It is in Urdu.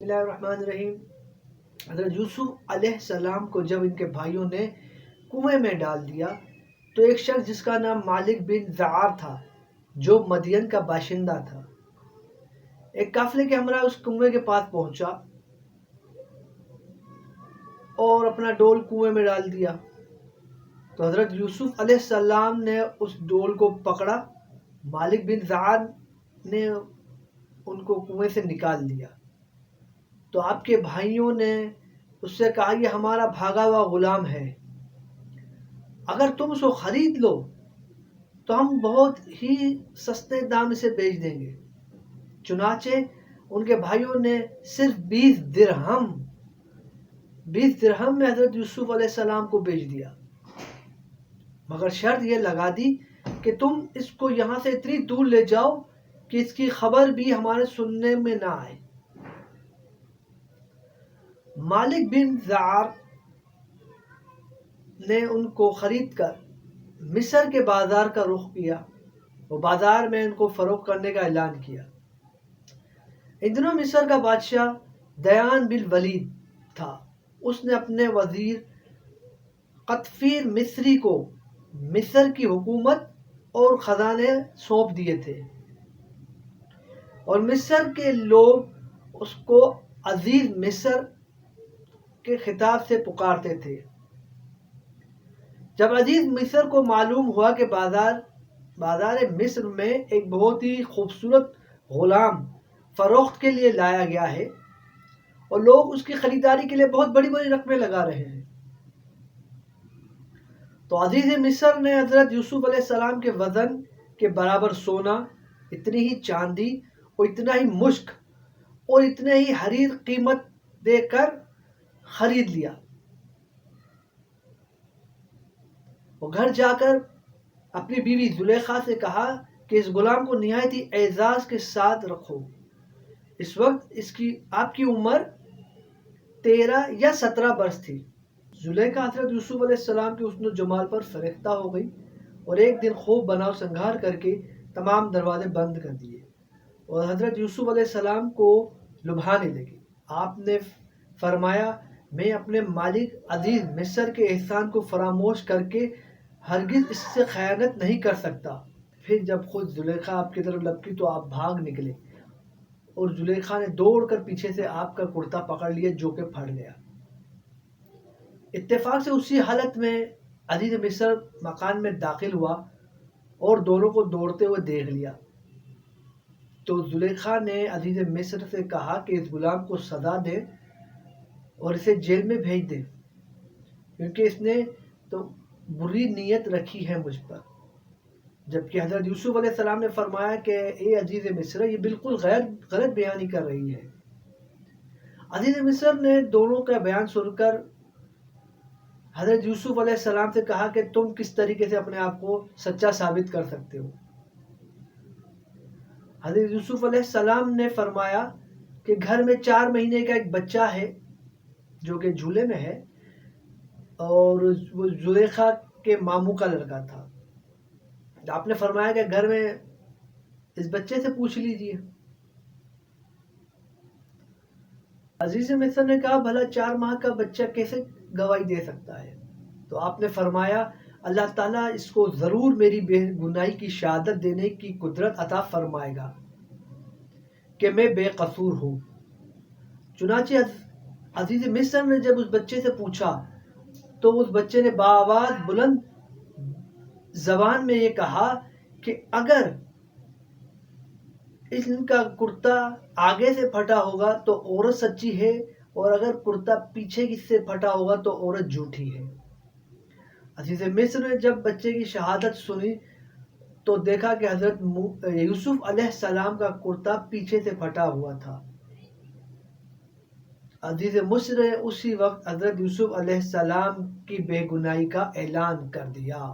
بسم اللہ الرحمن الرحیم۔ حضرت یوسف علیہ السلام کو جب ان کے بھائیوں نے کنویں میں ڈال دیا تو ایک شخص جس کا نام مالک بن زعار تھا، جو مدین کا باشندہ تھا، ایک قافلے کے ہمراہ اس کنویں کے پاس پہنچا اور اپنا ڈول کنویں میں ڈال دیا۔ تو حضرت یوسف علیہ السلام نے اس ڈول کو پکڑا، مالک بن زعار نے ان کو کنویں سے نکال دیا۔ تو آپ کے بھائیوں نے اس سے کہا یہ ہمارا بھاگا ہوا غلام ہے، اگر تم اس کو خرید لو تو ہم بہت ہی سستے دام سے بیچ دیں گے۔ چنانچہ ان کے بھائیوں نے صرف 20 درہم میں حضرت یوسف علیہ السلام کو بیچ دیا، مگر شرط یہ لگا دی کہ تم اس کو یہاں سے اتنی دور لے جاؤ کہ اس کی خبر بھی ہمارے سننے میں نہ آئے۔ مالک بن زعار نے ان کو خرید کر مصر کے بازار کا رخ کیا، وہ بازار میں ان کو فروخت کرنے کا اعلان کیا۔ ان دنوں مصر کا بادشاہ دیان بن ولید تھا، اس نے اپنے وزیر قطفیر مصری کو مصر کی حکومت اور خزانے سونپ دیے تھے، اور مصر کے لوگ اس کو عزیز مصر کے خطاب سے پکارتے تھے۔ جب عزیز مصر کو معلوم ہوا کہ بازار مصر میں ایک بہت ہی خوبصورت غلام فروخت کے لیے لایا گیا ہے اور لوگ اس کی خریداری کے لیے بہت بڑی بڑی رقمیں لگا رہے ہیں، تو عزیز مصر نے حضرت یوسف علیہ السلام کے وزن کے برابر سونا، اتنی ہی چاندی اور اتنا ہی مشک اور اتنے ہی حریر قیمت دے کر خرید لیا۔ وہ گھر جا کر اپنی بیوی زلیخا سے کہا کہ اس غلام کو نہایت ہی اعزاز کے ساتھ رکھو۔ اس وقت آپ کی عمر 13 یا 17 برس تھی۔ زلیخا حضرت یوسف علیہ السلام کے حسن و جمال پر فریفتہ ہو گئی اور ایک دن خوب بناؤ سنگھار کر کے تمام دروازے بند کر دیے اور حضرت یوسف علیہ السلام کو لبھانے لگی۔ آپ نے فرمایا میں اپنے مالک عزیز مصر کے احسان کو فراموش کر کے ہرگز اس سے خیانت نہیں کر سکتا۔ پھر جب خود زلیخا آپ کی طرف لپکی تو آپ بھاگ نکلے اور زلیخا نے دوڑ کر پیچھے سے آپ کا کرتا پکڑ لیا جو کہ پھٹ گیا۔ اتفاق سے اسی حالت میں عزیز مصر مکان میں داخل ہوا اور دونوں کو دوڑتے ہوئے دیکھ لیا۔ تو زلیخا نے عزیز مصر سے کہا کہ اس غلام کو سزا دے اور اسے جیل میں بھیج دے، کیونکہ اس نے تو بری نیت رکھی ہے مجھ پر۔ جبکہ حضرت یوسف علیہ السلام نے فرمایا کہ اے عزیز مصر، یہ بالکل غلط بیانی کر رہی ہے۔ عزیز مصر نے دونوں کا بیان سن کر حضرت یوسف علیہ السلام سے کہا کہ تم کس طریقے سے اپنے آپ کو سچا ثابت کر سکتے ہو؟ حضرت یوسف علیہ السلام نے فرمایا کہ گھر میں 4 مہینے کا ایک بچہ ہے جو کہ جھولے میں ہے، اور وہ زلیخا کے ماموں کا لڑکا تھا۔ آپ نے فرمایا کہ گھر میں اس بچے سے پوچھ لیجئے۔ عزیز مصر نے کہا بھلا 4 ماہ کا بچہ کیسے گواہی دے سکتا ہے؟ تو آپ نے فرمایا اللہ تعالیٰ اس کو ضرور میری بے گناہی کی شہادت دینے کی قدرت عطا فرمائے گا کہ میں بے قصور ہوں۔ چنانچہ عزیز مصر نے جب اس بچے سے پوچھا تو اس بچے نے بآواز بلند زبان میں یہ کہا کہ اگر ان کا کرتا آگے سے پھٹا ہوگا تو عورت سچی ہے، اور اگر کرتا پیچھے سے پھٹا ہوگا تو عورت جھوٹی ہے۔ عزیز مصر نے جب بچے کی شہادت سنی تو دیکھا کہ حضرت یوسف علیہ السلام کا کرتا پیچھے سے پھٹا ہوا تھا۔ عزیز مصر نے اسی وقت حضرت یوسف علیہ السلام کی بے گناہی کا اعلان کر دیا۔